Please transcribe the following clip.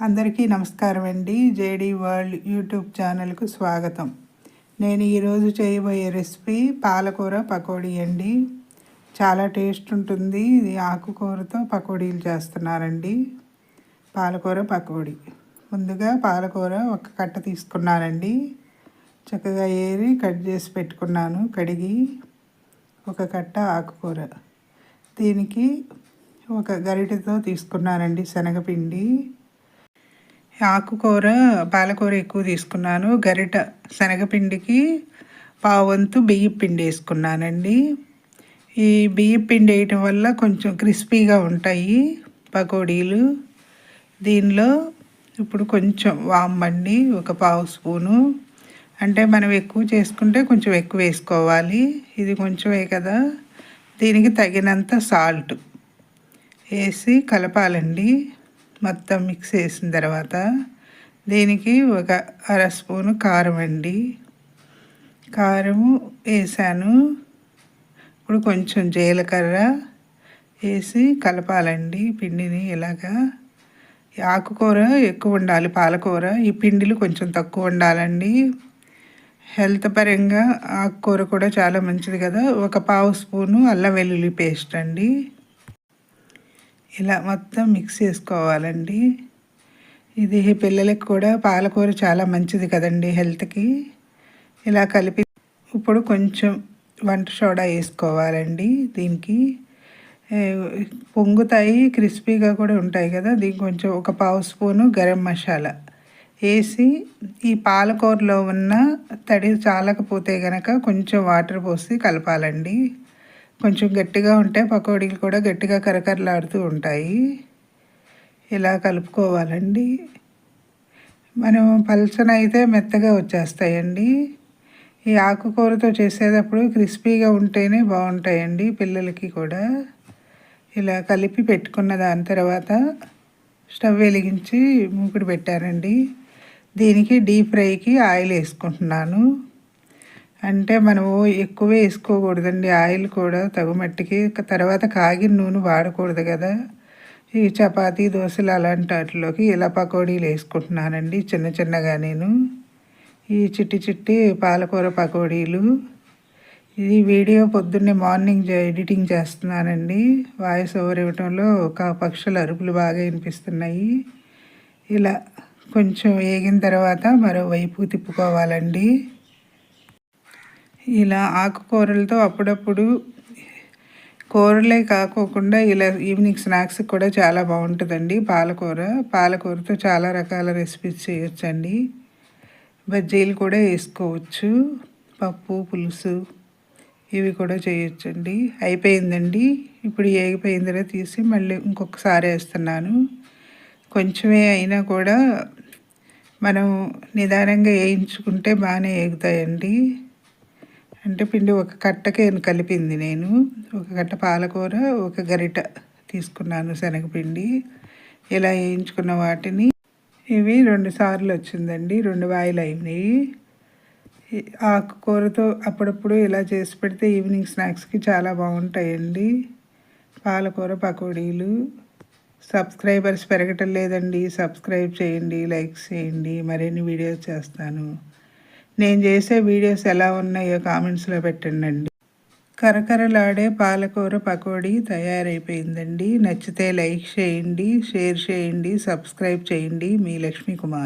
అందరికీ నమస్కారం అండి. జేడీ వరల్డ్ యూట్యూబ్ ఛానల్కు స్వాగతం. నేను ఈరోజు చేయబోయే రెసిపీ పాలకూర పకోడీ అండి. చాలా టేస్ట్ ఉంటుంది. ఇది ఆకుకూరతో పకోడీలు చేస్తున్నారండి. పాలకూర పకోడీ. ముందుగా పాలకూర ఒక కట్ట తీసుకున్నానండి. చక్కగా ఏరి కట్ చేసి పెట్టుకున్నాను. కడిగి ఒక కట్ట ఆకుకూర. దీనికి ఒక గరిటెతో తీసుకున్నానండి శనగపిండి. ఆకుకూర పాలకూర ఎక్కువ తీసుకున్నాను. గరిట శనగపిండికి పావంతు బియ్యం పిండి వేసుకున్నానండి. ఈ బియ్యం పిండి వేయటం వల్ల కొంచెం క్రిస్పీగా ఉంటాయి పకోడీలు. దీనిలో ఇప్పుడు కొంచెం వామండి, ఒక పావు స్పూను. అంటే మనం ఎక్కువ చేసుకుంటే కొంచెం ఎక్కువ వేసుకోవాలి. ఇది కొంచెమే కదా, దీనికి తగినంత సాల్ట్ వేసి కలపాలండి. మొత్తం మిక్స్ చేసిన తర్వాత దీనికి ఒక అర స్పూను కారం అండి. కారము వేసాను. ఇప్పుడు కొంచెం జీలకర్ర వేసి కలపాలండి పిండిని. ఇలాగా ఆకుకూర ఎక్కువ ఉండాలి, పాలకూర. ఈ పిండిలు కొంచెం తక్కువ ఉండాలండి. హెల్త్ పరంగా ఆకుకూర కూడా చాలా మంచిది కదా. ఒక పావు స్పూను అల్లం వెల్లుల్లి పేస్ట్ అండి. ఇలా మొత్తం మిక్స్ చేసుకోవాలండి. ఇది పిల్లలకి కూడా పాలకూర చాలా మంచిది కదండి హెల్త్కి. ఇలా కలిపి ఇప్పుడు కొంచెం వంట సోడా వేసుకోవాలండి. దీనికి పొంగుతాయి, క్రిస్పీగా కూడా ఉంటాయి కదా. దీనికి కొంచెం ఒక పావు స్పూను గరం మసాలా వేసి ఈ పాలకూరలో ఉన్న తడి చాలకపోతే కనుక కొంచెం వాటర్ పోసి కలపాలండి. కొంచెం గట్టిగా ఉంటే పకోడీలు కూడా గట్టిగా కరకరలాడుతూ ఉంటాయి. ఇలా కలుపుకోవాలండి. మనం పల్చన అయితే మెత్తగా వచ్చేస్తాయండి. ఈ ఆకుకూరతో చేసేటప్పుడు క్రిస్పీగా ఉంటేనే బాగుంటాయండి పిల్లలకి కూడా. ఇలా కలిపి పెట్టుకున్న దాని తర్వాత స్టవ్ వెలిగించి మూకుడు పెట్టానండి. దీనికి డీప్ ఫ్రైకి ఆయిల్ వేసుకుంటున్నాను. అంటే మనము ఎక్కువ వేసుకోకూడదండి ఆయిల్ కూడా, తగుమట్టికి. తర్వాత కాగిన నూనె వాడకూడదు కదా. ఈ చపాతీ, దోశలు అలాంటి వాటిలోకి ఇలా పకోడీలు వేసుకుంటున్నానండి చిన్న చిన్నగా నేను. ఈ చిట్టి చిట్టి పాలకూర పకోడీలు. ఇది వీడియో పొద్దున్నే మార్నింగ్ ఎడిటింగ్ చేస్తున్నానండి. వాయిస్ ఓవర్ ఇవ్వటంలో ఒక పక్షుల అరుపులు బాగా వినిపిస్తున్నాయి. ఇలా కొంచెం వేగిన తర్వాత మరోవైపు తిప్పుకోవాలండి. ఇలా ఆకుకూరలతో అప్పుడప్పుడు కూరలే కాకోకుండా ఇలా ఈవినింగ్ స్నాక్స్ కూడా చాలా బాగుంటుందండి పాలకూర. పాలకూరతో చాలా రకాల రెసిపీస్ చేయొచ్చండి. బజ్జీలు కూడా వేసుకోవచ్చు, పప్పు పులుసు ఇవి కూడా చేయొచ్చండి. అయిపోయిందండి. ఇప్పుడు ఏగిపోయిందిరా తీసి మళ్ళీ ఇంకొకసారి వేస్తున్నాను. కొంచెమే అయినా కూడా మనం నిదానంగా వేయించుకుంటే బాగానే వేగుతాయండి. అంటే పిండి ఒక కట్టకే కలిపింది నేను. ఒక కట్ట పాలకూర, ఒక గరిట తీసుకున్నాను శనగపిండి. ఇలా వేయించుకున్న వాటిని ఇవి 2 సార్లు వచ్చిందండి, 2 వాయిలు అయినాయి. ఆకుకూరతో అప్పుడప్పుడు ఇలా చేసి పెడితే ఈవినింగ్ స్నాక్స్కి చాలా బాగుంటాయండి పాలకూర పకోడీలు. సబ్స్క్రైబర్స్ పెరగటం లేదండి. సబ్స్క్రైబ్ చేయండి, లైక్ చేయండి. మరిన్ని వీడియోస్ చేస్తాను. నేను చేసే వీడియోస్ ఎలా ఉన్నాయో కామెంట్స్లో పెట్టండి. కరకరలాడే పాలకూర పకోడీ తయారైపోయిందండి. నచ్చితే లైక్ చేయండి, షేర్ చేయండి, సబ్స్క్రైబ్ చేయండి. మీ లక్ష్మీ కుమార్.